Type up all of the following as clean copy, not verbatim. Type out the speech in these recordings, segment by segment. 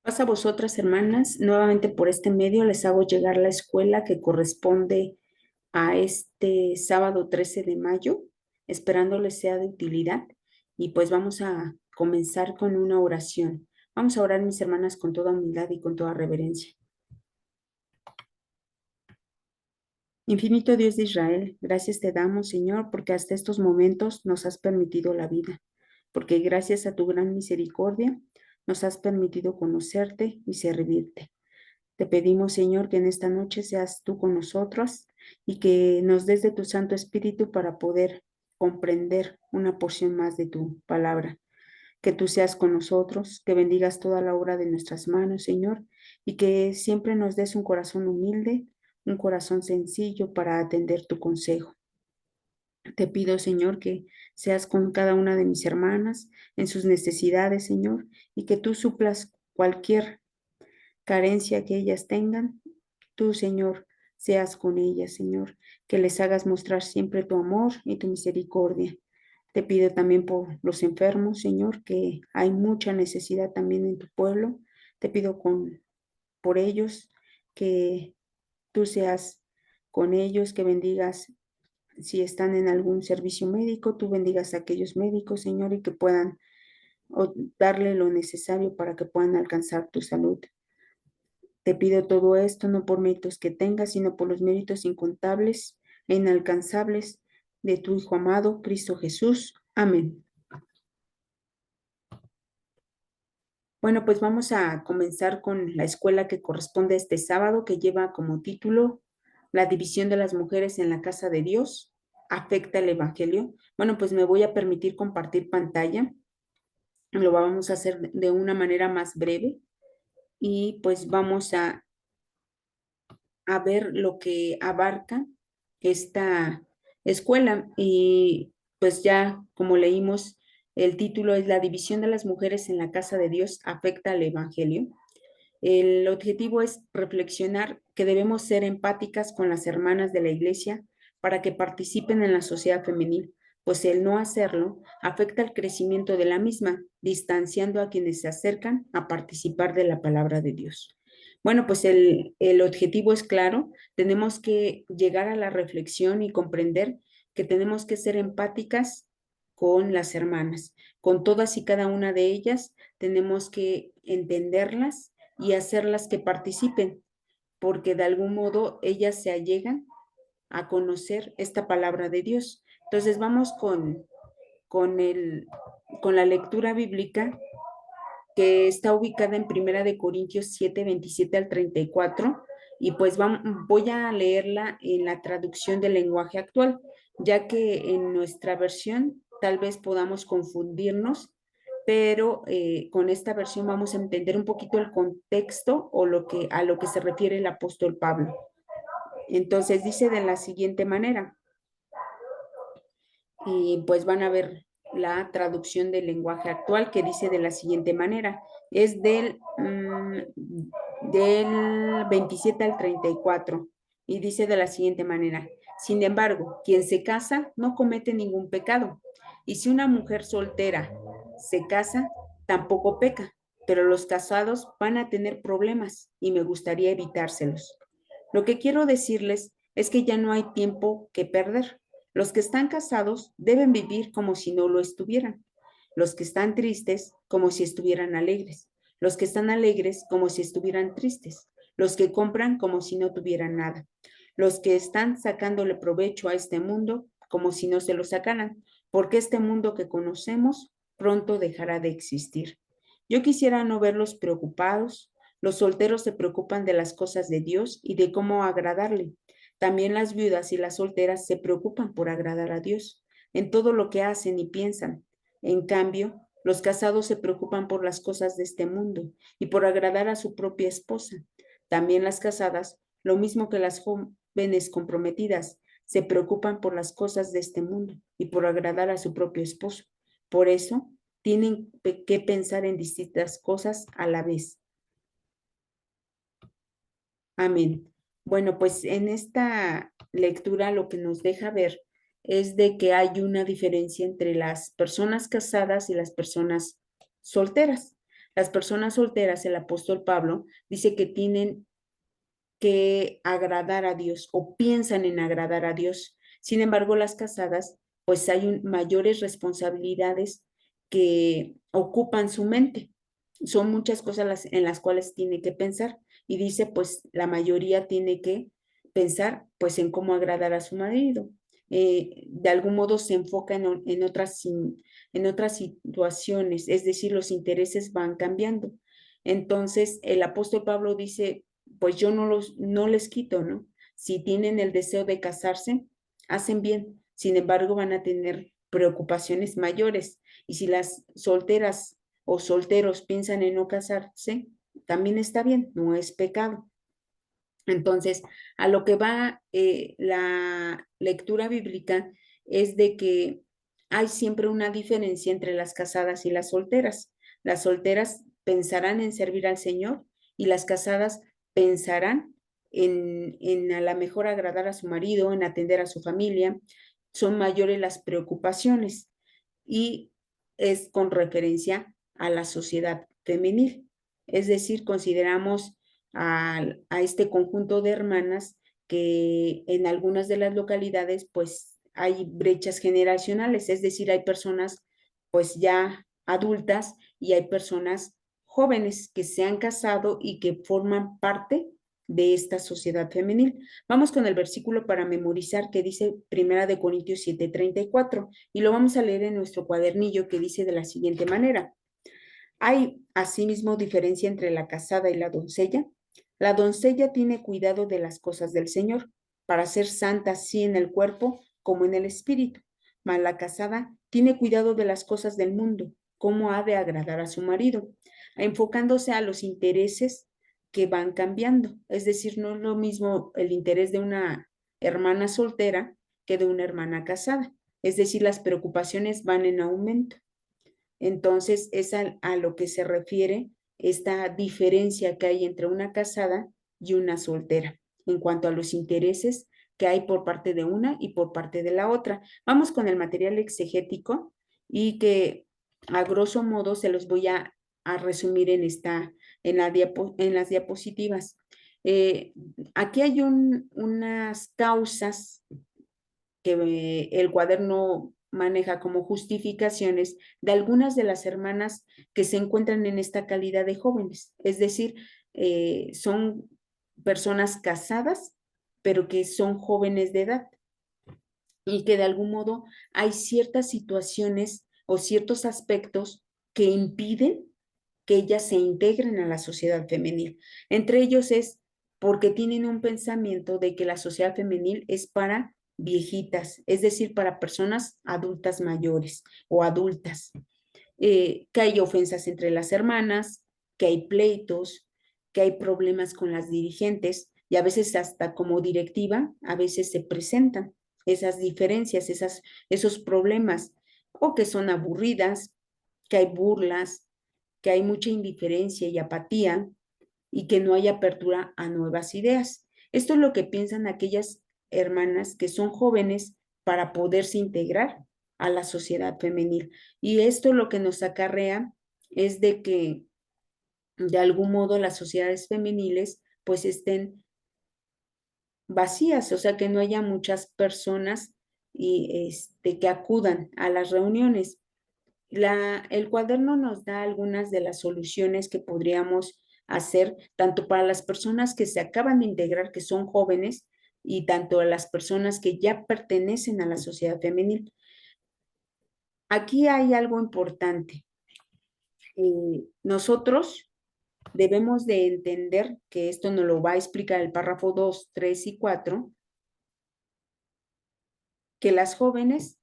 Paz a vosotras, hermanas. Nuevamente por este medio les hago llegar la escuela que corresponde a este sábado 13 de mayo, esperando les sea de utilidad. Y pues vamos a comenzar con una oración. Vamos a orar, mis hermanas, con toda humildad y con toda reverencia. Infinito Dios de Israel, gracias te damos, Señor, porque hasta estos momentos nos has permitido la vida, porque gracias a tu gran misericordia nos has permitido conocerte y servirte. Te pedimos, Señor, que en esta noche seas tú con nosotros y que nos des de tu Santo Espíritu para poder comprender una porción más de tu palabra. Que tú seas con nosotros, que bendigas toda la obra de nuestras manos, Señor, y que siempre nos des un corazón humilde, un corazón sencillo para atender tu consejo. Te pido, Señor, que seas con cada una de mis hermanas en sus necesidades, Señor, y que tú suplas cualquier carencia que ellas tengan. Tú, Señor, seas con ellas, Señor, que les hagas mostrar siempre tu amor y tu misericordia. Te pido también por los enfermos, Señor, que hay mucha necesidad también en tu pueblo. Te pido por ellos que tú seas con ellos, que bendigas si están en algún servicio médico, tú bendigas a aquellos médicos, Señor, y que puedan darle lo necesario para que puedan alcanzar tu salud. Te pido todo esto no por méritos que tengas, sino por los méritos incontables e inalcanzables de tu Hijo amado, Cristo Jesús. Amén. Bueno, pues vamos a comenzar con la escuela que corresponde a este sábado, que lleva como título La división de las mujeres en la casa de Dios afecta el Evangelio. Bueno, pues me voy a permitir compartir pantalla. Lo vamos a hacer de una manera más breve y pues vamos a ver lo que abarca esta escuela. Y pues ya como leímos, el título es La división de las mujeres en la casa de Dios afecta al Evangelio. El objetivo es reflexionar que debemos ser empáticas con las hermanas de la iglesia para que participen en la sociedad femenil, pues el no hacerlo afecta el crecimiento de la misma, distanciando a quienes se acercan a participar de la palabra de Dios. Bueno, pues el objetivo es claro, tenemos que llegar a la reflexión y comprender que tenemos que ser empáticas con las hermanas, con todas y cada una de ellas, tenemos que entenderlas y hacerlas que participen, porque de algún modo ellas se allegan a conocer esta palabra de Dios. Entonces vamos con, el, con la lectura bíblica que está ubicada en Primera de Corintios 7, 27 al 34, y pues voy a leerla en la traducción del lenguaje actual, ya que en nuestra versión tal vez podamos confundirnos, pero con esta versión vamos a entender un poquito el contexto o a lo que se refiere el apóstol Pablo. Entonces dice de la siguiente manera, y pues van a ver la traducción del lenguaje actual que dice de la siguiente manera, es del 27 al 34 y dice de la siguiente manera, sin embargo, quien se casa no comete ningún pecado y si una mujer soltera se casa, tampoco peca, pero los casados van a tener problemas y me gustaría evitárselos. Lo que quiero decirles es que ya no hay tiempo que perder. Los que están casados deben vivir como si no lo estuvieran. Los que están tristes como si estuvieran alegres. Los que están alegres como si estuvieran tristes. Los que compran como si no tuvieran nada. Los que están sacándole provecho a este mundo como si no se lo sacaran, porque este mundo que conocemos pronto dejará de existir. Yo quisiera no verlos preocupados. Los solteros se preocupan de las cosas de Dios y de cómo agradarle. También las viudas y las solteras se preocupan por agradar a Dios en todo lo que hacen y piensan. En cambio, los casados se preocupan por las cosas de este mundo y por agradar a su propia esposa. También las casadas, lo mismo que las jóvenes comprometidas, se preocupan por las cosas de este mundo y por agradar a su propio esposo. Por eso, tienen que pensar en distintas cosas a la vez. Amén. Bueno, pues en esta lectura lo que nos deja ver es de que hay una diferencia entre las personas casadas y las personas solteras. Las personas solteras, el apóstol Pablo dice que tienen que agradar a Dios o piensan en agradar a Dios. Sin embargo, las casadas, pues hay mayores responsabilidades que ocupan su mente. Son muchas cosas en las cuales tiene que pensar y dice, pues la mayoría tiene que pensar pues en cómo agradar a su marido. De algún modo se enfoca en otras situaciones, es decir, los intereses van cambiando. Entonces, el apóstol Pablo dice, pues yo no les quito, ¿no? Si tienen el deseo de casarse, hacen bien. Sin embargo, van a tener preocupaciones mayores. Y si las solteras o solteros piensan en no casarse, también está bien, no es pecado. Entonces, a lo que va la lectura bíblica es de que hay siempre una diferencia entre las casadas y las solteras. Las solteras pensarán en servir al Señor y las casadas pensarán en a la mejor agradar a su marido, en atender a su familia. Son mayores las preocupaciones y es con referencia a la sociedad femenil. Es decir, consideramos a este conjunto de hermanas que en algunas de las localidades pues hay brechas generacionales, es decir, hay personas pues ya adultas y hay personas jóvenes que se han casado y que forman parte de esta sociedad femenil. Vamos con el versículo para memorizar que dice Primera de Corintios 7:34 y lo vamos a leer en nuestro cuadernillo que dice de la siguiente manera. Hay asimismo diferencia entre la casada y la doncella. La doncella tiene cuidado de las cosas del Señor, para ser santa así en el cuerpo como en el espíritu. Mas la casada tiene cuidado de las cosas del mundo, cómo ha de agradar a su marido, enfocándose a los intereses que van cambiando. Es decir, no es lo mismo el interés de una hermana soltera que de una hermana casada. Es decir, las preocupaciones van en aumento. Entonces, es a lo que se refiere esta diferencia que hay entre una casada y una soltera en cuanto a los intereses que hay por parte de una y por parte de la otra. Vamos con el material exegético y que a grosso modo se los voy a resumir en las diapositivas. Aquí hay unas causas que el cuaderno maneja como justificaciones de algunas de las hermanas que se encuentran en esta calidad de jóvenes. Es decir, son personas casadas, pero que son jóvenes de edad y que de algún modo hay ciertas situaciones o ciertos aspectos que impiden que ellas se integren a la sociedad femenil. Entre ellos es porque tienen un pensamiento de que la sociedad femenil es para viejitas, es decir, para personas adultas mayores o adultas, que hay ofensas entre las hermanas, que hay pleitos, que hay problemas con las dirigentes y a veces hasta como directiva, a veces se presentan esas diferencias, esos problemas, o que son aburridas, que hay burlas, que hay mucha indiferencia y apatía y que no hay apertura a nuevas ideas. Esto es lo que piensan aquellas hermanas que son jóvenes para poderse integrar a la sociedad femenil. Y esto lo que nos acarrea es de que de algún modo las sociedades femeniles pues estén vacías, o sea, que no haya muchas personas que acudan a las reuniones. El cuaderno nos da algunas de las soluciones que podríamos hacer, tanto para las personas que se acaban de integrar, que son jóvenes, y tanto a las personas que ya pertenecen a la sociedad femenil. Aquí hay algo importante. Nosotros debemos de entender que esto nos lo va a explicar el párrafo 2, 3 y 4, que las jóvenes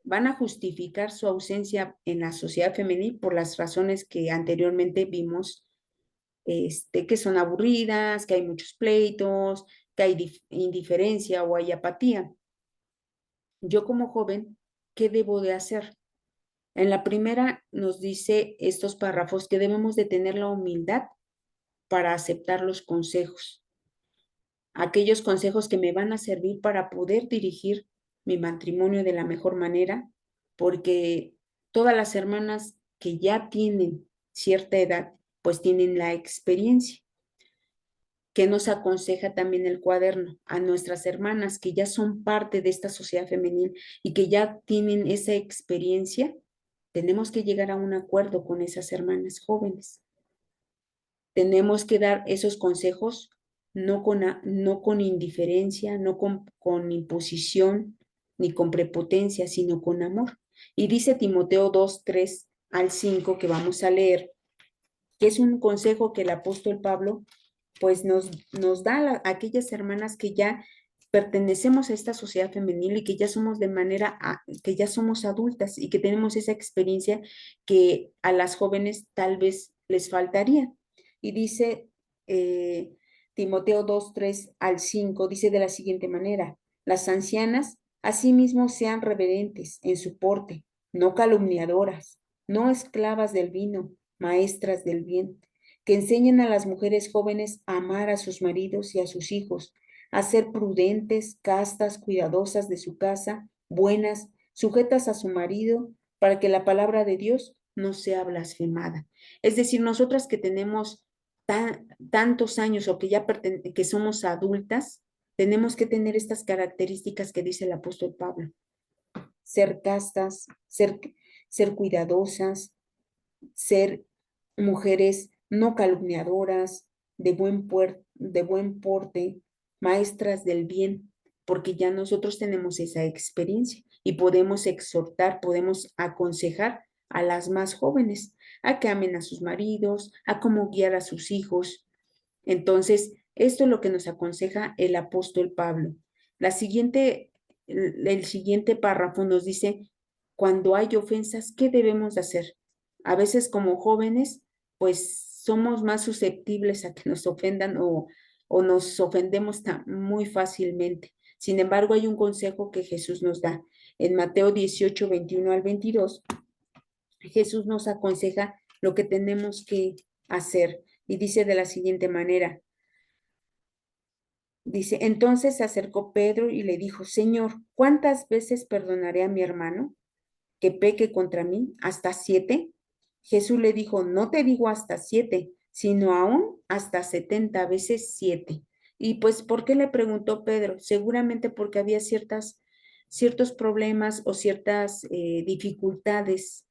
van a justificar su ausencia en la sociedad femenil por las razones que anteriormente vimos, que son aburridas, que hay muchos pleitos, que hay indiferencia o hay apatía. Yo como joven, ¿qué debo de hacer? En la primera nos dice estos párrafos que debemos de tener la humildad para aceptar los consejos, aquellos consejos que me van a servir para poder dirigir mi matrimonio de la mejor manera, porque todas las hermanas que ya tienen cierta edad pues tienen la experiencia. ¿Qué nos aconseja también el cuaderno? A nuestras hermanas que ya son parte de esta sociedad femenil y que ya tienen esa experiencia, tenemos que llegar a un acuerdo con esas hermanas jóvenes. Tenemos que dar esos consejos no con indiferencia, no con imposición, ni con prepotencia, sino con amor. Y dice Timoteo 2:3 al 5, que vamos a leer, que es un consejo que el apóstol Pablo pues nos da a aquellas hermanas que ya pertenecemos a esta sociedad femenil y que ya somos que ya somos adultas y que tenemos esa experiencia que a las jóvenes tal vez les faltaría. Y dice Timoteo 2:3 al 5, dice de la siguiente manera: las ancianas asimismo sean reverentes en su porte, no calumniadoras, no esclavas del vino, maestras del bien, que enseñen a las mujeres jóvenes a amar a sus maridos y a sus hijos, a ser prudentes, castas, cuidadosas de su casa, buenas, sujetas a su marido, para que la palabra de Dios no sea blasfemada. Es decir, nosotras que tenemos tantos años o que ya que somos adultas, tenemos que tener estas características que dice el apóstol Pablo: ser castas, ser cuidadosas, ser mujeres no calumniadoras, de buen porte, maestras del bien, porque ya nosotros tenemos esa experiencia y podemos exhortar, podemos aconsejar a las más jóvenes a que amen a sus maridos, a cómo guiar a sus hijos. Entonces, esto es lo que nos aconseja el apóstol Pablo. El siguiente párrafo nos dice: cuando hay ofensas, ¿qué debemos de hacer? A veces como jóvenes, pues somos más susceptibles a que nos ofendan o nos ofendemos muy fácilmente. Sin embargo, hay un consejo que Jesús nos da. En Mateo 18:21 al 22, Jesús nos aconseja lo que tenemos que hacer y dice de la siguiente manera. Dice, entonces se acercó Pedro y le dijo: Señor, ¿cuántas veces perdonaré a mi hermano que peque contra mí? ¿Hasta 7? Jesús le dijo: no te digo hasta 7, sino aún hasta 70 veces 7. Y pues, ¿por qué le preguntó Pedro? Seguramente porque había ciertos problemas o ciertas dificultades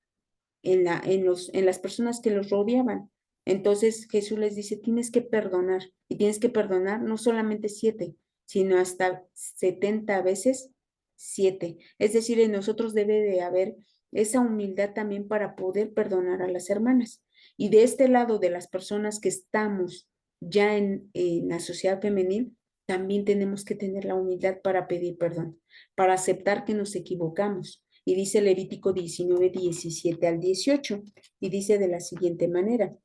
en las personas que los rodeaban. Entonces Jesús les dice: tienes que perdonar, y tienes que perdonar no solamente 7, sino hasta 70 veces 7. Es decir, en nosotros debe de haber esa humildad también para poder perdonar a las hermanas. Y de este lado de las personas que estamos ya en la sociedad femenil, también tenemos que tener la humildad para pedir perdón, para aceptar que nos equivocamos. Y dice Levítico 19:17 al 18, y dice de la siguiente manera.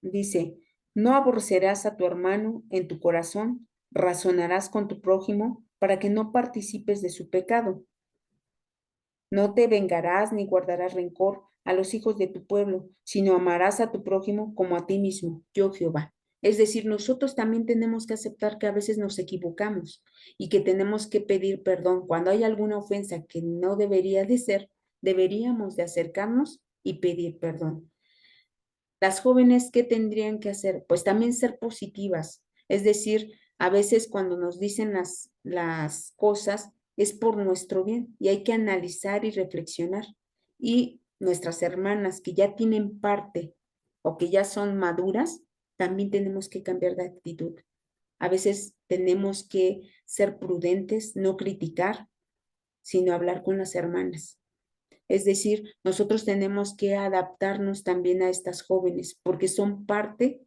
Dice, no aborrecerás a tu hermano en tu corazón, razonarás con tu prójimo para que no participes de su pecado. No te vengarás ni guardarás rencor a los hijos de tu pueblo, sino amarás a tu prójimo como a ti mismo, yo Jehová. Es decir, nosotros también tenemos que aceptar que a veces nos equivocamos y que tenemos que pedir perdón. Cuando hay alguna ofensa que no debería de ser, deberíamos de acercarnos y pedir perdón. Las jóvenes, ¿qué tendrían que hacer? Pues también ser positivas. Es decir, a veces cuando nos dicen las cosas es por nuestro bien y hay que analizar y reflexionar. Y nuestras hermanas que ya tienen parte o que ya son maduras, también tenemos que cambiar de actitud. A veces tenemos que ser prudentes, no criticar, sino hablar con las hermanas. Es decir, nosotros tenemos que adaptarnos también a estas jóvenes porque son parte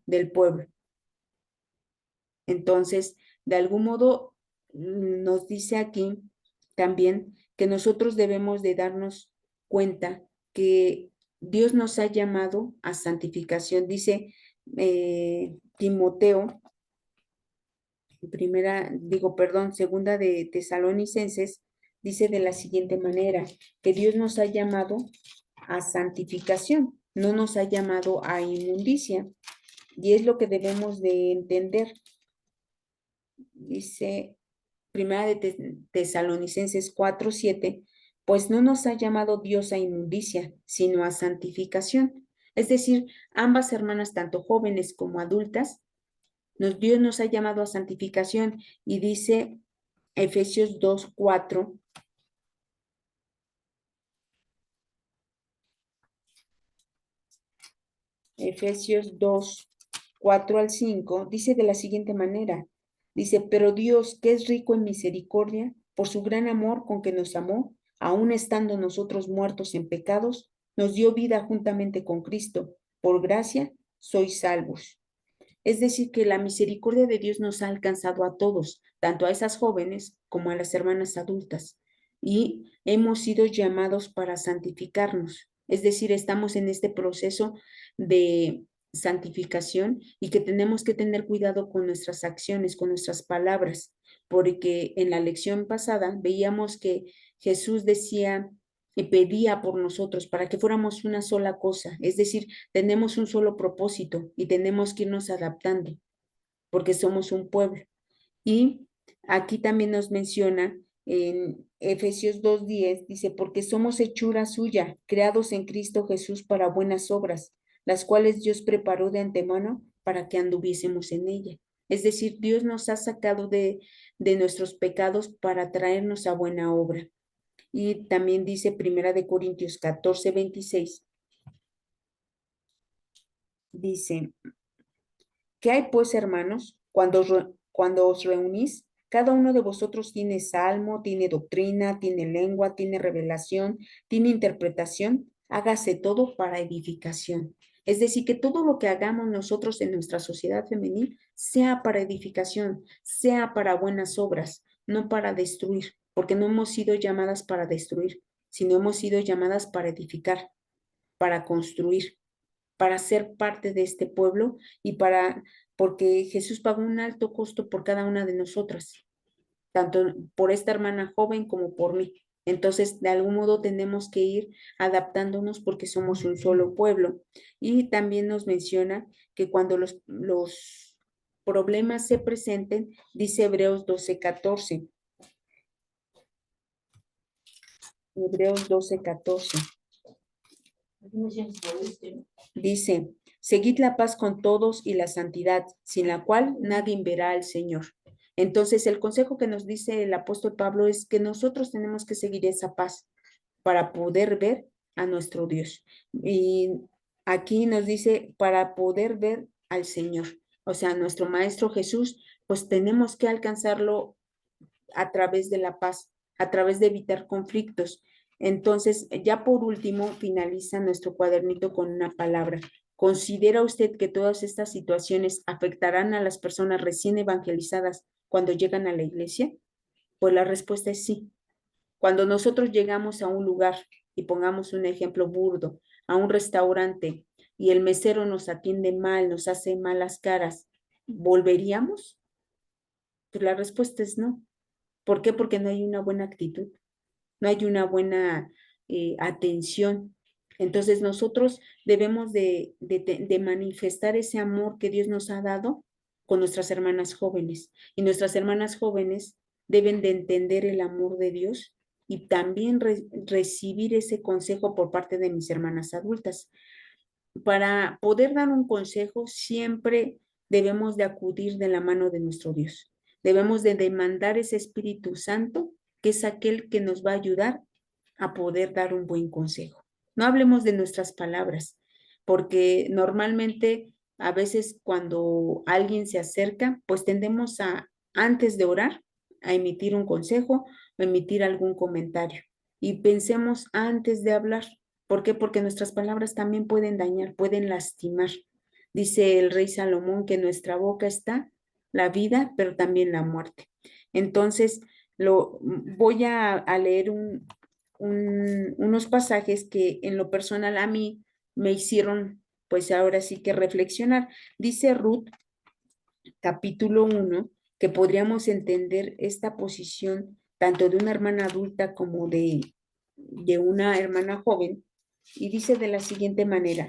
del pueblo. Entonces, de algún modo, nos dice aquí también que nosotros debemos de darnos cuenta que Dios nos ha llamado a santificación. Dice Timoteo, segunda de Tesalonicenses, dice de la siguiente manera, que Dios nos ha llamado a santificación, no nos ha llamado a inmundicia. Y es lo que debemos de entender. Dice primera de Tesalonicenses 4:7, pues no nos ha llamado Dios a inmundicia, sino a santificación. Es decir, ambas hermanas, tanto jóvenes como adultas, Dios nos ha llamado a santificación y dice Efesios 2:4. Efesios 2:4 al 5, dice de la siguiente manera, dice, pero Dios, que es rico en misericordia, por su gran amor con que nos amó, aun estando nosotros muertos en pecados, nos dio vida juntamente con Cristo. Por gracia sois salvos. Es decir, que la misericordia de Dios nos ha alcanzado a todos, tanto a esas jóvenes como a las hermanas adultas, y hemos sido llamados para santificarnos. Es decir, estamos en este proceso de santificación y que tenemos que tener cuidado con nuestras acciones, con nuestras palabras, porque en la lección pasada veíamos que Jesús decía y pedía por nosotros para que fuéramos una sola cosa, es decir, tenemos un solo propósito y tenemos que irnos adaptando porque somos un pueblo. Y aquí también nos menciona en Efesios 2:10, dice, porque somos hechura suya, creados en Cristo Jesús para buenas obras, las cuales Dios preparó de antemano para que anduviésemos en ella. Es decir, Dios nos ha sacado de nuestros pecados para traernos a buena obra. Y también dice Primera de Corintios 14:26, dice, ¿qué hay pues, hermanos? Cuando os reunís, cada uno de vosotros tiene salmo, tiene doctrina, tiene lengua, tiene revelación, tiene interpretación. Hágase todo para edificación. Es decir, que todo lo que hagamos nosotros en nuestra sociedad femenil sea para edificación, sea para buenas obras, no para destruir, porque no hemos sido llamadas para destruir, sino hemos sido llamadas para edificar, para construir, para ser parte de este pueblo y porque Jesús pagó un alto costo por cada una de nosotras, tanto por esta hermana joven como por mí. Entonces, de algún modo tenemos que ir adaptándonos porque somos un solo pueblo. Y también nos menciona que cuando los problemas se presenten, dice Hebreos 12:14. Hebreos 12:14. Dice, seguid la paz con todos y la santidad, sin la cual nadie verá al Señor. Entonces, el consejo que nos dice el apóstol Pablo es que nosotros tenemos que seguir esa paz para poder ver a nuestro Dios. Y aquí nos dice, para poder ver al Señor, o sea, nuestro Maestro Jesús, pues tenemos que alcanzarlo a través de la paz, a través de evitar conflictos. Entonces, ya por último, finaliza nuestro cuadernito con una palabra. ¿Considera usted que todas estas situaciones afectarán a las personas recién evangelizadas cuando llegan a la iglesia? Pues la respuesta es sí. Cuando nosotros llegamos a un lugar, y pongamos un ejemplo burdo, a un restaurante, y el mesero nos atiende mal, nos hace malas caras, ¿volveríamos? Pues la respuesta es no. ¿Por qué? Porque no hay una buena actitud, no hay una buena atención. Entonces nosotros debemos de manifestar ese amor que Dios nos ha dado con nuestras hermanas jóvenes. Y nuestras hermanas jóvenes deben de entender el amor de Dios y también recibir ese consejo por parte de mis hermanas adultas. Para poder dar un consejo, siempre debemos de acudir de la mano de nuestro Dios. Debemos de demandar ese Espíritu Santo, que es aquel que nos va a ayudar a poder dar un buen consejo. No hablemos de nuestras palabras, porque normalmente a veces cuando alguien se acerca, pues tendemos antes de orar, a emitir un consejo o emitir algún comentario. Y pensemos antes de hablar. ¿Por qué? Porque nuestras palabras también pueden dañar, pueden lastimar. Dice el rey Salomón que en nuestra boca está la vida, pero también la muerte. Entonces, voy a leer unos pasajes que en lo personal a mí me hicieron, pues ahora sí que reflexionar. Dice Ruth, capítulo 1, que podríamos entender esta posición tanto de una hermana adulta como de una hermana joven, y dice de la siguiente manera,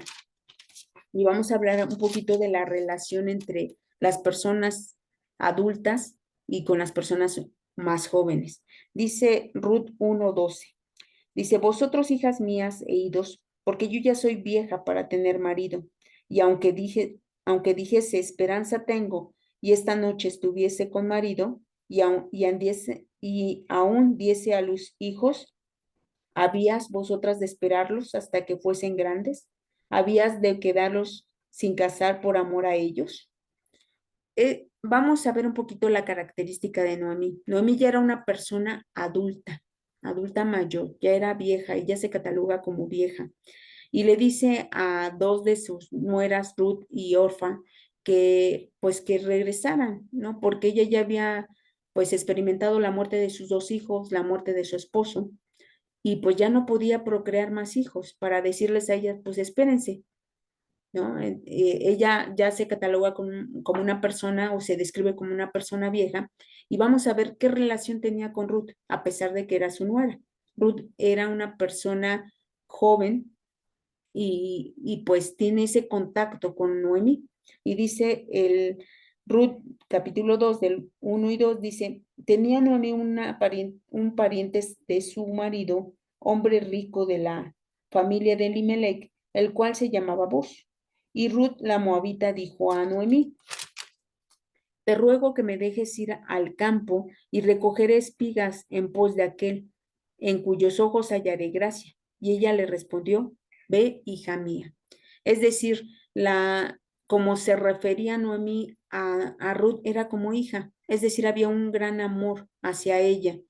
y vamos a hablar un poquito de la relación entre las personas adultas y con las personas más jóvenes. Dice Ruth 1:12. Dice, vosotros, hijas mías, e idos, porque yo ya soy vieja para tener marido. Y aunque dijese, esperanza tengo, y esta noche estuviese con marido, y aún diese a luz hijos, ¿habías vosotras de esperarlos hasta que fuesen grandes? ¿Habías de quedarlos sin casar por amor a ellos? Vamos a ver un poquito la característica de Noemí. Noemí ya era una persona adulta, adulta mayor, ya era vieja, ella se cataloga como vieja. Y le dice a dos de sus nueras, Ruth y Orfa, que pues que regresaran, ¿no? Porque ella ya había pues experimentado la muerte de sus dos hijos, la muerte de su esposo, y pues ya no podía procrear más hijos, para decirles a ella, pues espérense, ¿no? Ella ya se cataloga como una persona o se describe como una persona vieja y vamos a ver qué relación tenía con Ruth, a pesar de que era su nuera. Ruth era una persona joven y pues tiene ese contacto con Noemí. Y dice el Ruth capítulo 2 del 1 y 2 dice, tenía Noemí un pariente de su marido, hombre rico de la familia de Elimelech, el cual se llamaba Boz. Y Ruth la moabita dijo a Noemí, te ruego que me dejes ir al campo y recoger espigas en pos de aquel, en cuyos ojos hallaré gracia. Y ella le respondió, ve, hija mía. Es decir, como se refería Noemí a Ruth, era como hija. Es decir, había un gran amor hacia ella.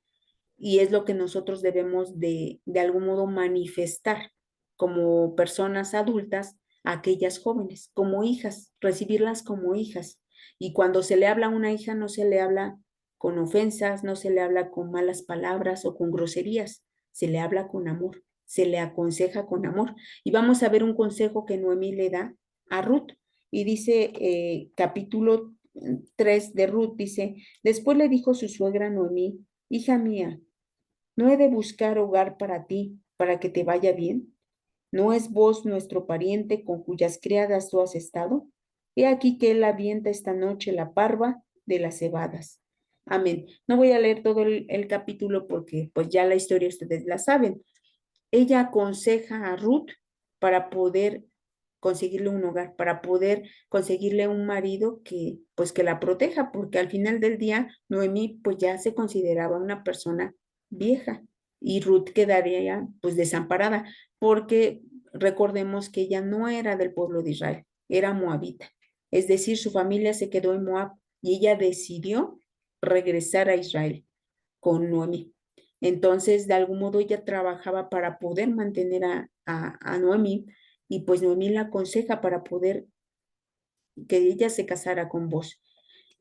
Y es lo que nosotros debemos de algún modo manifestar como personas adultas a aquellas jóvenes, como hijas, recibirlas como hijas. Y cuando se le habla a una hija, no se le habla con ofensas, no se le habla con malas palabras o con groserías, se le habla con amor, se le aconseja con amor. Y vamos a ver un consejo que Noemí le da a Ruth. Y dice capítulo 3 de Ruth, dice, después le dijo su suegra Noemí, hija mía, ¿no he de buscar hogar para ti, para que te vaya bien? ¿No es vos nuestro pariente con cuyas criadas tú has estado? He aquí que él avienta esta noche la parva de las cebadas. Amén. No voy a leer todo el capítulo porque pues ya la historia ustedes la saben. Ella aconseja a Ruth para poder conseguirle un hogar, para poder conseguirle un marido que pues que la proteja, porque al final del día Noemí pues ya se consideraba una persona vieja y Ruth quedaría pues desamparada, porque recordemos que ella no era del pueblo de Israel, era moabita, es decir, su familia se quedó en Moab y ella decidió regresar a Israel con Noemí. Entonces, de algún modo ella trabajaba para poder mantener a Noemí y pues Noemí la aconseja para poder que ella se casara con vos.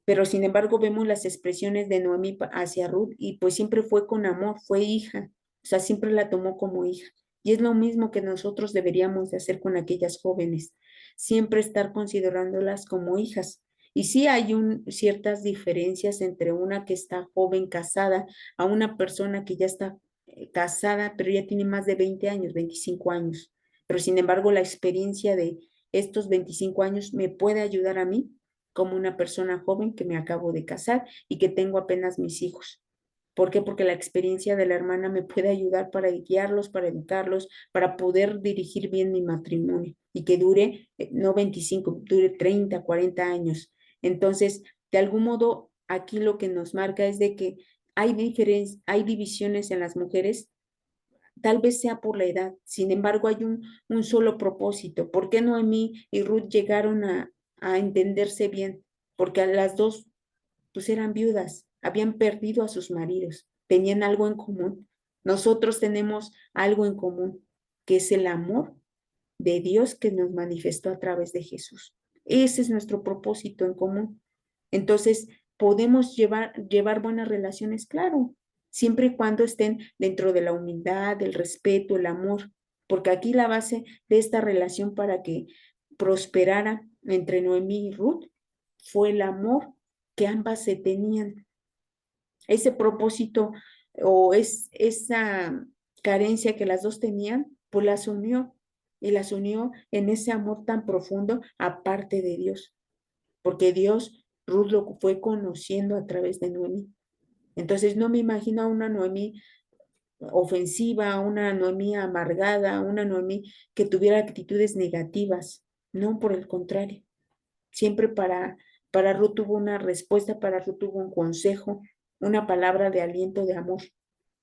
Pero sin embargo vemos las expresiones de Noemí hacia Ruth y pues siempre fue con amor, fue hija, o sea, siempre la tomó como hija. Y es lo mismo que nosotros deberíamos de hacer con aquellas jóvenes, siempre estar considerándolas como hijas. Y sí hay ciertas diferencias entre una que está joven casada a una persona que ya está casada, pero ya tiene más de 20 años, 25 años. Pero sin embargo, la experiencia de estos 25 años me puede ayudar a mí como una persona joven que me acabo de casar y que tengo apenas mis hijos. ¿Por qué? Porque la experiencia de la hermana me puede ayudar para guiarlos, para educarlos, para poder dirigir bien mi matrimonio y que dure, no 25, dure 30, 40 años. Entonces, de algún modo, aquí lo que nos marca es de que hay divisiones en las mujeres, tal vez sea por la edad, sin embargo hay un solo propósito. ¿Por qué Noemí y Ruth llegaron a entenderse bien? Porque a las dos pues eran viudas, habían perdido a sus maridos, tenían algo en común. Nosotros tenemos algo en común, que es el amor de Dios que nos manifestó a través de Jesús. Ese es nuestro propósito en común. Entonces, podemos llevar buenas relaciones, claro, siempre y cuando estén dentro de la humildad, el respeto, el amor, porque aquí la base de esta relación para que prosperara entre Noemí y Ruth fue el amor que ambas se tenían. Ese propósito o esa carencia que las dos tenían, pues las unió y las unió en ese amor tan profundo aparte de Dios, porque Dios, Ruth lo fue conociendo a través de Noemí. Entonces no me imagino a una Noemí ofensiva, una Noemí amargada, una Noemí que tuviera actitudes negativas. No, por el contrario. Siempre para Ruth tuvo una respuesta, para Ruth tuvo un consejo, una palabra de aliento, de amor.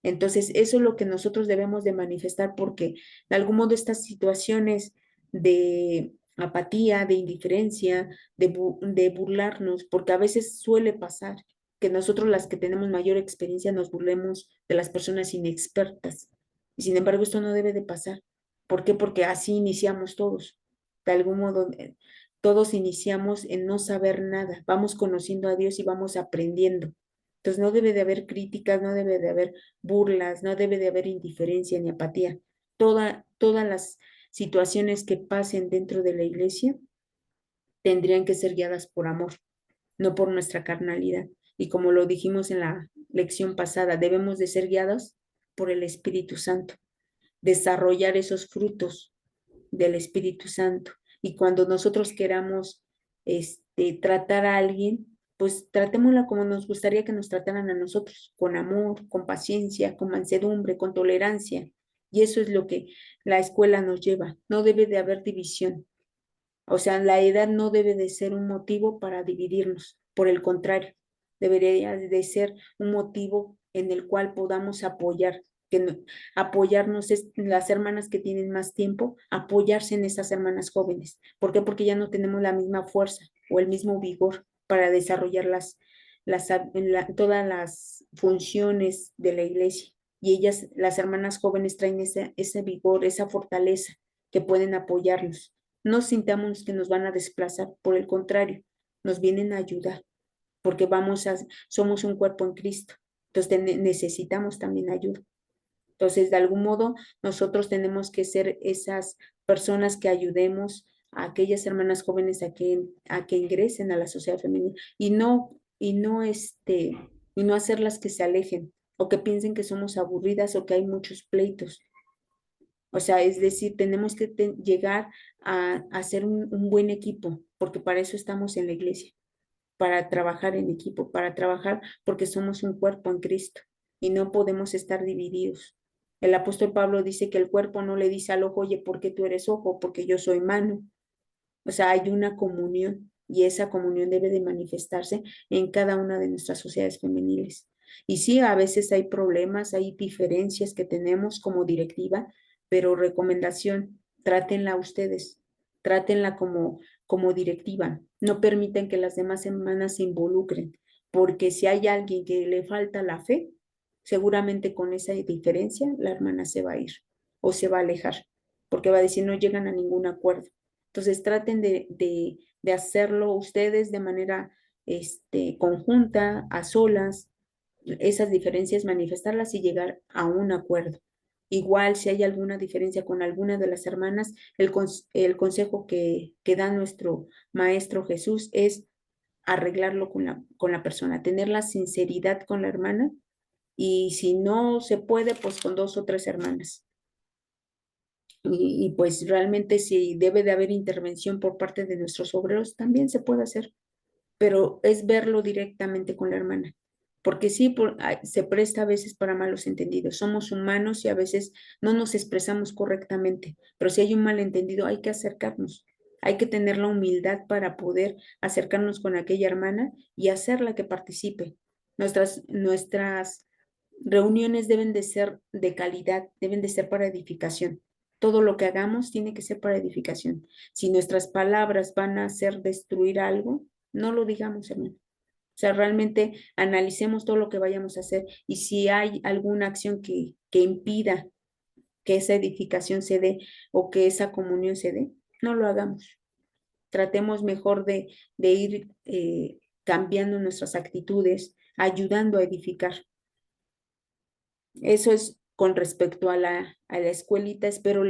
Entonces, eso es lo que nosotros debemos de manifestar porque de algún modo estas situaciones de apatía, de indiferencia, de burlarnos, porque a veces suele pasar que nosotros las que tenemos mayor experiencia nos burlemos de las personas inexpertas. Y sin embargo, esto no debe de pasar. ¿Por qué? Porque así iniciamos todos. De algún modo, todos iniciamos en no saber nada. Vamos conociendo a Dios y vamos aprendiendo. Entonces, no debe de haber críticas, no debe de haber burlas, no debe de haber indiferencia ni apatía. Todas las situaciones que pasen dentro de la iglesia tendrían que ser guiadas por amor, no por nuestra carnalidad. Y como lo dijimos en la lección pasada, debemos de ser guiados por el Espíritu Santo, desarrollar esos frutos del Espíritu Santo. Y cuando nosotros queramos tratar a alguien, pues tratémosla como nos gustaría que nos trataran a nosotros, con amor, con paciencia, con mansedumbre, con tolerancia. Y eso es lo que la escuela nos lleva. No debe de haber división. O sea, la edad no debe de ser un motivo para dividirnos. Por el contrario, debería de ser un motivo en el cual podamos apoyar, apoyarnos las hermanas que tienen más tiempo, apoyarse en esas hermanas jóvenes. ¿Por qué? Porque ya no tenemos la misma fuerza o el mismo vigor para desarrollar todas las funciones de la iglesia. Y ellas, las hermanas jóvenes, traen ese vigor, esa fortaleza que pueden apoyarnos. No sintamos que nos van a desplazar, por el contrario, nos vienen a ayudar, porque somos un cuerpo en Cristo. Entonces necesitamos también ayuda. Entonces, de algún modo, nosotros tenemos que ser esas personas que ayudemos a aquellas hermanas jóvenes a que ingresen a la sociedad femenina y no hacerlas que se alejen o que piensen que somos aburridas o que hay muchos pleitos. O sea, es decir, tenemos que llegar a ser un buen equipo, porque para eso estamos en la iglesia, para trabajar en equipo, para trabajar porque somos un cuerpo en Cristo y no podemos estar divididos. El apóstol Pablo dice que el cuerpo no le dice al ojo, oye, ¿por qué tú eres ojo? Porque yo soy mano. O sea, hay una comunión y esa comunión debe de manifestarse en cada una de nuestras sociedades femeniles. Y sí, a veces hay problemas, hay diferencias que tenemos como directiva, pero recomendación, trátenla ustedes, trátenla como directiva. No permiten que las demás hermanas se involucren, porque si hay alguien que le falta la fe, seguramente con esa diferencia la hermana se va a ir o se va a alejar, porque va a decir no llegan a ningún acuerdo. Entonces traten de hacerlo ustedes de manera conjunta, a solas, esas diferencias, manifestarlas y llegar a un acuerdo. Igual si hay alguna diferencia con alguna de las hermanas, el consejo que da nuestro Maestro Jesús es arreglarlo con la persona, tener la sinceridad con la hermana y si no se puede, pues con dos o tres hermanas. Y pues realmente si debe de haber intervención por parte de nuestros obreros, también se puede hacer, pero es verlo directamente con la hermana, porque sí, se presta a veces para malos entendidos. Somos humanos y a veces no nos expresamos correctamente, pero si hay un malentendido hay que acercarnos, hay que tener la humildad para poder acercarnos con aquella hermana y hacerla que participe. Nuestras reuniones deben de ser de calidad, deben de ser para edificación. Todo lo que hagamos tiene que ser para edificación. Si nuestras palabras van a hacer destruir algo, no lo digamos, hermano. O sea, realmente analicemos todo lo que vayamos a hacer y si hay alguna acción que impida que esa edificación se dé o que esa comunión se dé, no lo hagamos. Tratemos mejor de ir cambiando nuestras actitudes, ayudando a edificar. Eso es con respecto a la escuelita. Espero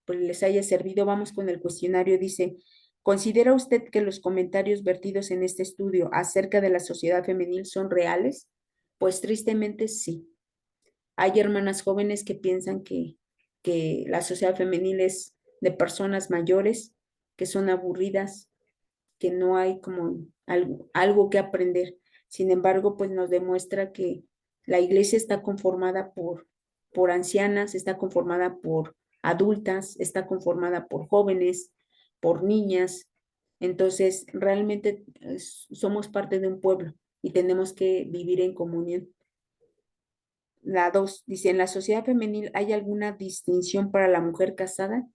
pues, les haya servido. Vamos con el cuestionario. Dice, ¿considera usted que los comentarios vertidos en este estudio acerca de la sociedad femenil son reales? Pues tristemente sí. Hay hermanas jóvenes que piensan que la sociedad femenil es de personas mayores, que son aburridas, que no hay como algo que aprender. Sin embargo, pues nos demuestra que la iglesia está conformada por ancianas, está conformada por adultas, está conformada por jóvenes, por niñas. Entonces, realmente somos parte de un pueblo y tenemos que vivir en comunión. La 2 dice, ¿en la sociedad femenil hay alguna distinción para la mujer casada?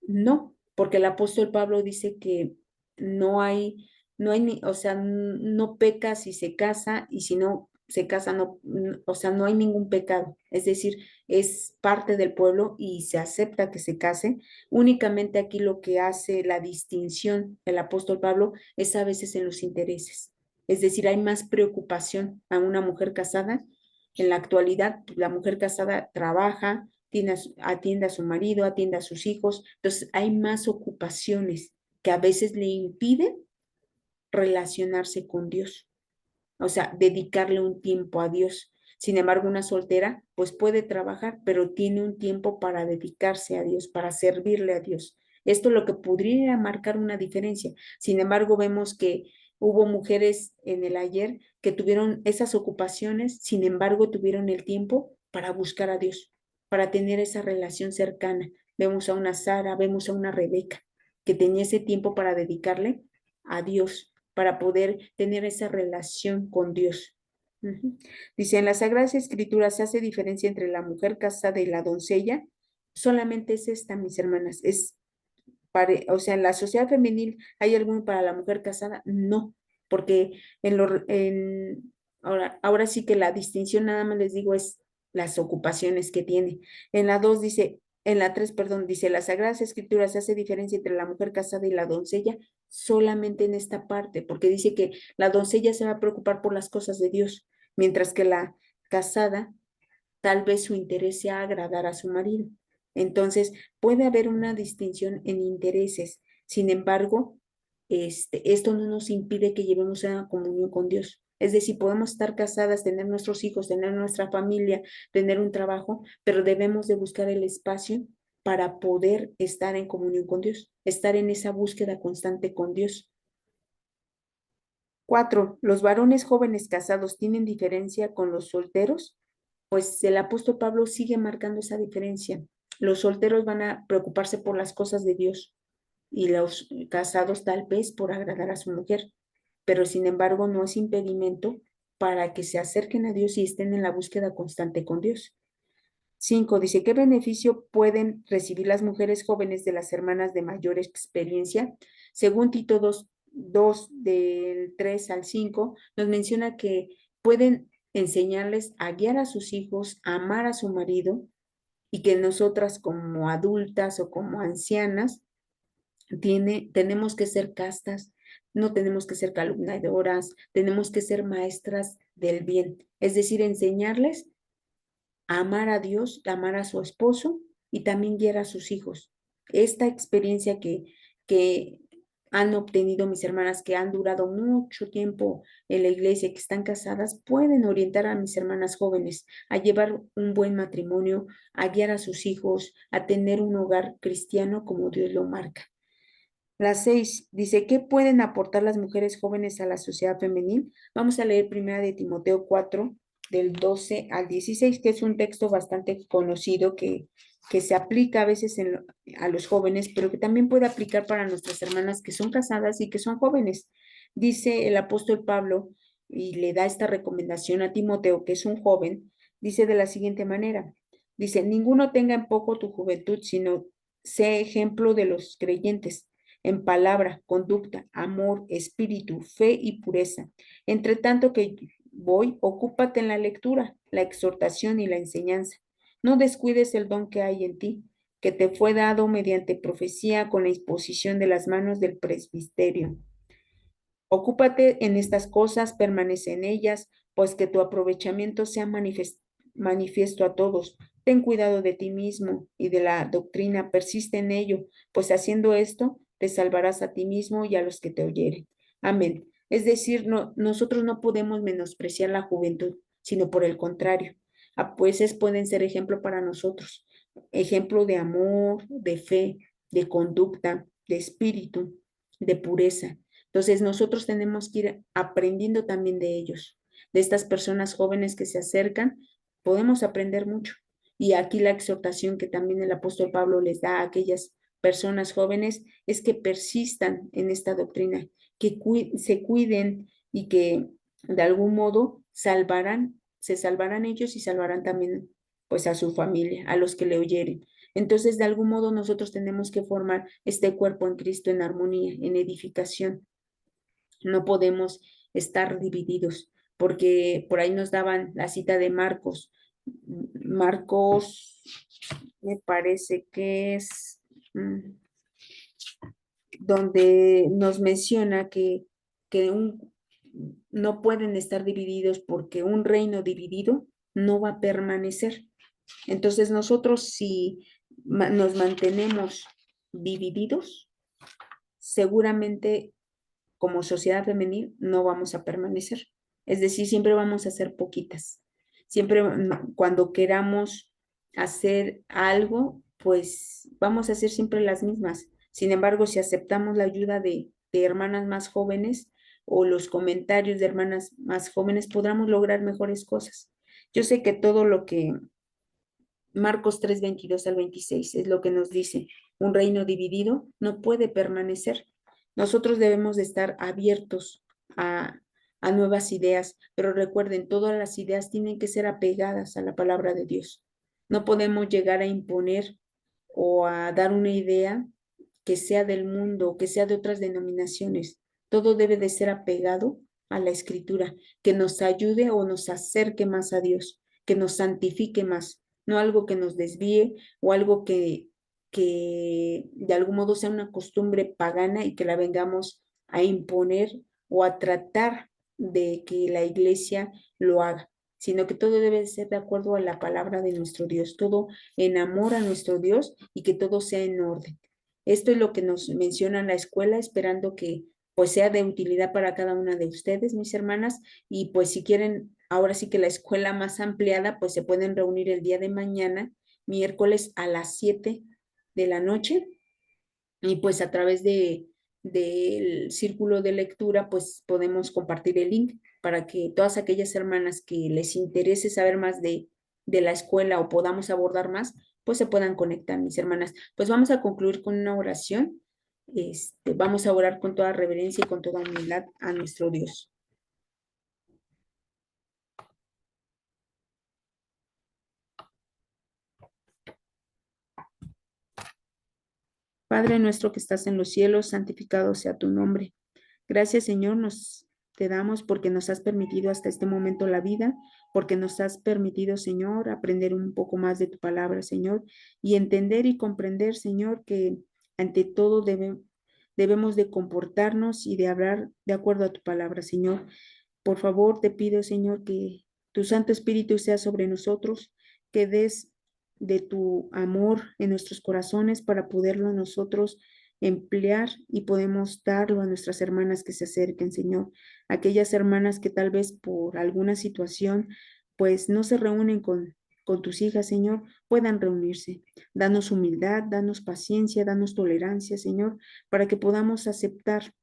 No, porque el apóstol Pablo dice que no hay, no hay, o sea, no peca si se casa y si no se casa, no, o sea, no hay ningún pecado. Es decir, es parte del pueblo y se acepta que se case. Únicamente aquí lo que hace la distinción el apóstol Pablo es a veces en los intereses. Es decir, hay más preocupación a una mujer casada. En la actualidad, la mujer casada trabaja, atiende a su marido, atiende a sus hijos, entonces hay más ocupaciones que a veces le impiden relacionarse con Dios, o sea, dedicarle un tiempo a Dios. Sin embargo, una soltera pues puede trabajar, pero tiene un tiempo para dedicarse a Dios, para servirle a Dios. Esto es lo que podría marcar una diferencia. Sin embargo, vemos que hubo mujeres en el ayer que tuvieron esas ocupaciones, sin embargo, tuvieron el tiempo para buscar a Dios, para tener esa relación cercana. Vemos a una Sara, vemos a una Rebeca, que tenía ese tiempo para dedicarle a Dios, para poder tener esa relación con Dios. Dice, en las Sagradas Escrituras se hace diferencia entre la mujer casada y la doncella. Solamente es esta, mis hermanas. O sea, en la sociedad femenil, ¿hay algo para la mujer casada? No, porque ahora sí que la distinción, nada más les digo, es las ocupaciones que tiene. En la 2 dice, en la 3 perdón, dice, las Sagradas Escrituras se hace diferencia entre la mujer casada y la doncella solamente en esta parte, porque dice que la doncella se va a preocupar por las cosas de Dios, mientras que la casada tal vez su interés sea agradar a su marido. Entonces, puede haber una distinción en intereses. Sin embargo, esto no nos impide que llevemos una comunión con Dios. Es decir, podemos estar casadas, tener nuestros hijos, tener nuestra familia, tener un trabajo, pero debemos de buscar el espacio para poder estar en comunión con Dios, estar en esa búsqueda constante con Dios. 4. ¿Los varones jóvenes casados tienen diferencia con los solteros? Pues el apóstol Pablo sigue marcando esa diferencia. Los solteros van a preocuparse por las cosas de Dios y los casados tal vez por agradar a su mujer, pero sin embargo no es impedimento para que se acerquen a Dios y estén en la búsqueda constante con Dios. 5. Dice, ¿qué beneficio pueden recibir las mujeres jóvenes de las hermanas de mayor experiencia? Según Tito 2 del 3 al 5, nos menciona que pueden enseñarles a guiar a sus hijos, a amar a su marido y que nosotras como adultas o como ancianas tenemos que ser castas, no tenemos que ser calumniadoras, tenemos que ser maestras del bien, es decir, enseñarles amar a Dios, amar a su esposo y también guiar a sus hijos. Esta experiencia que han obtenido mis hermanas que han durado mucho tiempo en la iglesia, que están casadas, pueden orientar a mis hermanas jóvenes a llevar un buen matrimonio, a guiar a sus hijos, a tener un hogar cristiano como Dios lo marca. La 6 dice, ¿qué pueden aportar las mujeres jóvenes a la sociedad femenil? Vamos a leer primera de Timoteo 4 del 12 al 16, que es un texto bastante conocido que se aplica a veces a los jóvenes, pero que también puede aplicar para nuestras hermanas que son casadas y que son jóvenes. Dice el apóstol Pablo, y le da esta recomendación a Timoteo, que es un joven, dice de la siguiente manera, dice, ninguno tenga en poco tu juventud, sino sé ejemplo de los creyentes en palabra, conducta, amor, espíritu, fe y pureza. Entre tanto que voy, ocúpate en la lectura, la exhortación y la enseñanza. No descuides el don que hay en ti, que te fue dado mediante profecía con la exposición de las manos del presbiterio. Ocúpate en estas cosas, permanece en ellas, pues que tu aprovechamiento sea manifiesto a todos. Ten cuidado de ti mismo y de la doctrina, persiste en ello, pues haciendo esto te salvarás a ti mismo y a los que te oyeren. Amén. Es decir, nosotros no podemos menospreciar la juventud, sino por el contrario, pues pueden ser ejemplo para nosotros, ejemplo de amor, de fe, de conducta, de espíritu, de pureza. Entonces, nosotros tenemos que ir aprendiendo también de ellos, de estas personas jóvenes que se acercan, podemos aprender mucho. Y aquí la exhortación que también el apóstol Pablo les da a aquellas personas jóvenes es que persistan en esta doctrina, que se cuiden y que de algún modo se salvarán ellos y salvarán también pues a su familia, a los que le oyeren. Entonces, de algún modo nosotros tenemos que formar este cuerpo en Cristo en armonía, en edificación. No podemos estar divididos, porque por ahí nos daban la cita de Marcos. Marcos, me parece que es donde nos menciona que no pueden estar divididos porque un reino dividido no va a permanecer. Entonces nosotros si nos mantenemos divididos, seguramente como sociedad femenil no vamos a permanecer. Es decir, siempre vamos a ser poquitas. Siempre cuando queramos hacer algo, pues vamos a ser siempre las mismas. Sin embargo, si aceptamos la ayuda de hermanas más jóvenes o los comentarios de hermanas más jóvenes, podremos lograr mejores cosas. Yo sé que todo lo que Marcos 3, 22 al 26 es lo que nos dice. Un reino dividido no puede permanecer. Nosotros debemos de estar abiertos a nuevas ideas, pero recuerden, todas las ideas tienen que ser apegadas a la palabra de Dios. No podemos llegar a imponer o a dar una idea que sea del mundo, que sea de otras denominaciones. Todo debe de ser apegado a la escritura, que nos ayude o nos acerque más a Dios, que nos santifique más, no algo que nos desvíe o algo que de algún modo sea una costumbre pagana y que la vengamos a imponer o a tratar de que la iglesia lo haga, sino que todo debe ser de acuerdo a la palabra de nuestro Dios, todo en amor a nuestro Dios y que todo sea en orden. Esto es lo que nos menciona la escuela, esperando que pues sea de utilidad para cada una de ustedes, mis hermanas, y pues si quieren, ahora sí que la escuela más ampliada, pues se pueden reunir el día de mañana, miércoles a las 7 de la noche, y pues a través del círculo de lectura, pues podemos compartir el link para que todas aquellas hermanas que les interese saber más de la escuela o podamos abordar más, pues se puedan conectar, mis hermanas. Pues vamos a concluir con una oración. Vamos a orar con toda reverencia y con toda humildad a nuestro Dios. Padre nuestro que estás en los cielos, santificado sea tu nombre. Gracias, Señor, nos te damos porque nos has permitido hasta este momento la vida, porque nos has permitido, Señor, aprender un poco más de tu palabra, Señor, y entender y comprender, Señor, que ante todo debemos de comportarnos y de hablar de acuerdo a tu palabra, Señor. Por favor, te pido, Señor, que tu Santo Espíritu sea sobre nosotros, que des de tu amor en nuestros corazones para poderlo nosotros emplear y podemos darlo a nuestras hermanas que se acerquen, Señor. Aquellas hermanas que tal vez por alguna situación pues no se reúnen con tus hijas, Señor, puedan reunirse. Danos humildad, danos paciencia, danos tolerancia, Señor, para que podamos aceptar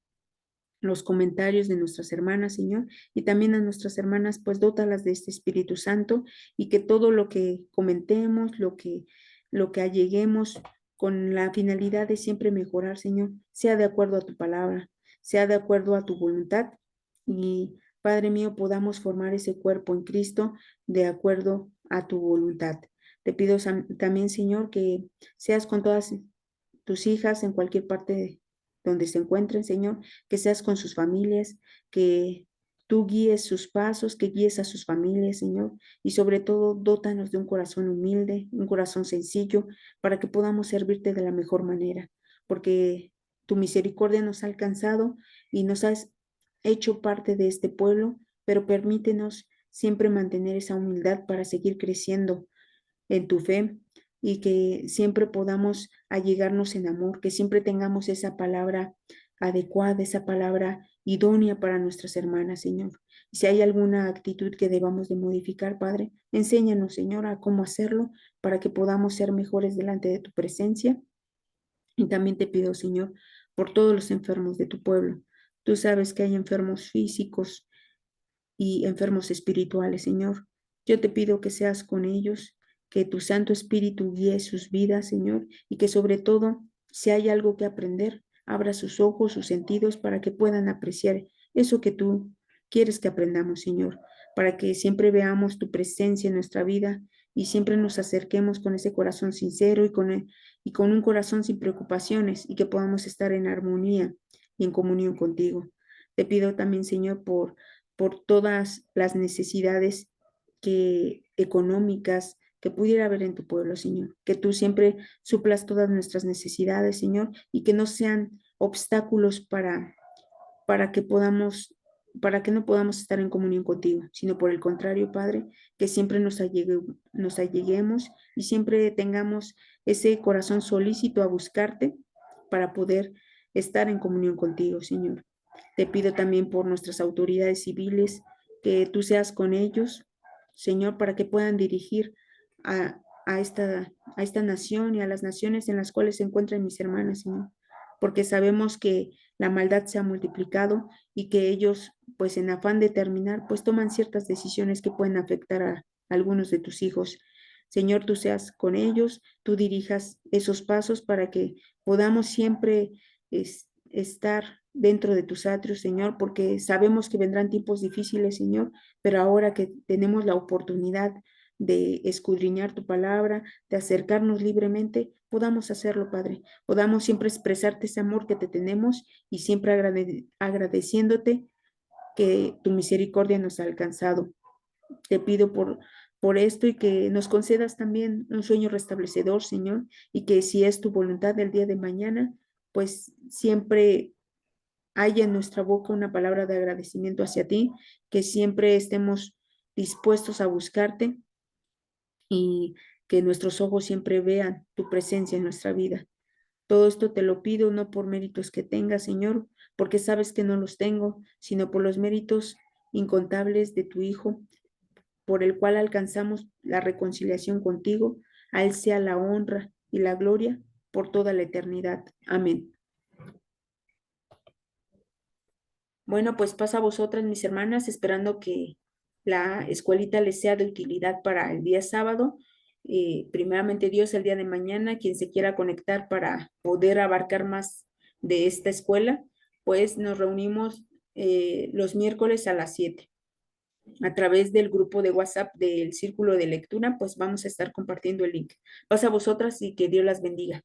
los comentarios de nuestras hermanas, Señor, y también a nuestras hermanas, pues dótalas de este Espíritu Santo y que todo lo que comentemos, lo que alleguemos con la finalidad de siempre mejorar, Señor, sea de acuerdo a tu palabra, sea de acuerdo a tu voluntad y, Padre mío, podamos formar ese cuerpo en Cristo de acuerdo a tu voluntad. Te pido también, Señor, que seas con todas tus hijas en cualquier parte donde se encuentren, Señor, que seas con sus familias, que tú guíes sus pasos, que guíes a sus familias, Señor, y sobre todo dótanos de un corazón humilde, un corazón sencillo, para que podamos servirte de la mejor manera, porque tu misericordia nos ha alcanzado y nos has hecho parte de este pueblo, pero permítenos siempre mantener esa humildad para seguir creciendo en tu fe y que siempre podamos allegarnos en amor, que siempre tengamos esa palabra adecuada, esa palabra idónea para nuestras hermanas, Señor. Y si hay alguna actitud que debamos de modificar, Padre, enséñanos, Señor, a cómo hacerlo para que podamos ser mejores delante de tu presencia. Y también te pido, Señor, por todos los enfermos de tu pueblo. Tú sabes que hay enfermos físicos y enfermos espirituales, Señor. Yo te pido que seas con ellos, que tu Santo Espíritu guíe sus vidas, Señor, y que sobre todo, si hay algo que aprender, abra sus ojos, sus sentidos, para que puedan apreciar eso que tú quieres que aprendamos, Señor, para que siempre veamos tu presencia en nuestra vida y siempre nos acerquemos con ese corazón sincero y con un corazón sin preocupaciones y que podamos estar en armonía y en comunión contigo. Te pido también, Señor, por todas las necesidades económicas que pudiera haber en tu pueblo, Señor. Que tú siempre suplas todas nuestras necesidades, Señor, y que no sean obstáculos para que podamos, para que no podamos estar en comunión contigo, sino por el contrario, Padre, que siempre nos alleguemos y siempre tengamos ese corazón solícito a buscarte para poder estar en comunión contigo, Señor. Te pido también por nuestras autoridades civiles, que tú seas con ellos, Señor, para que puedan dirigir a esta nación y a las naciones en las cuales se encuentran mis hermanas, Señor, porque sabemos que la maldad se ha multiplicado y que ellos, pues en afán de terminar, pues toman ciertas decisiones que pueden afectar a algunos de tus hijos. Señor, tú seas con ellos, tú dirijas esos pasos para que podamos siempre estar dentro de tus atrios, Señor, porque sabemos que vendrán tiempos difíciles, Señor, pero ahora que tenemos la oportunidad de escudriñar tu palabra, de acercarnos libremente, podamos hacerlo, Padre. Podamos siempre expresarte ese amor que te tenemos y siempre agradeciéndote que tu misericordia nos ha alcanzado. Te pido por esto y que nos concedas también un sueño restablecedor, Señor, y que si es tu voluntad el día de mañana, pues siempre haya en nuestra boca una palabra de agradecimiento hacia ti, que siempre estemos dispuestos a buscarte y que nuestros ojos siempre vean tu presencia en nuestra vida. Todo esto te lo pido no por méritos que tenga, Señor, porque sabes que no los tengo, sino por los méritos incontables de tu Hijo, por el cual alcanzamos la reconciliación contigo. A Él sea la honra y la gloria por toda la eternidad. Amén. Bueno, pues pasa a vosotras, mis hermanas, esperando que la escuelita les sea de utilidad para el día sábado. Primeramente Dios, el día de mañana, quien se quiera conectar para poder abarcar más de esta escuela, pues nos reunimos los miércoles a las 7. A través del grupo de WhatsApp del Círculo de Lectura, pues vamos a estar compartiendo el link. Pasa a vosotras y que Dios las bendiga.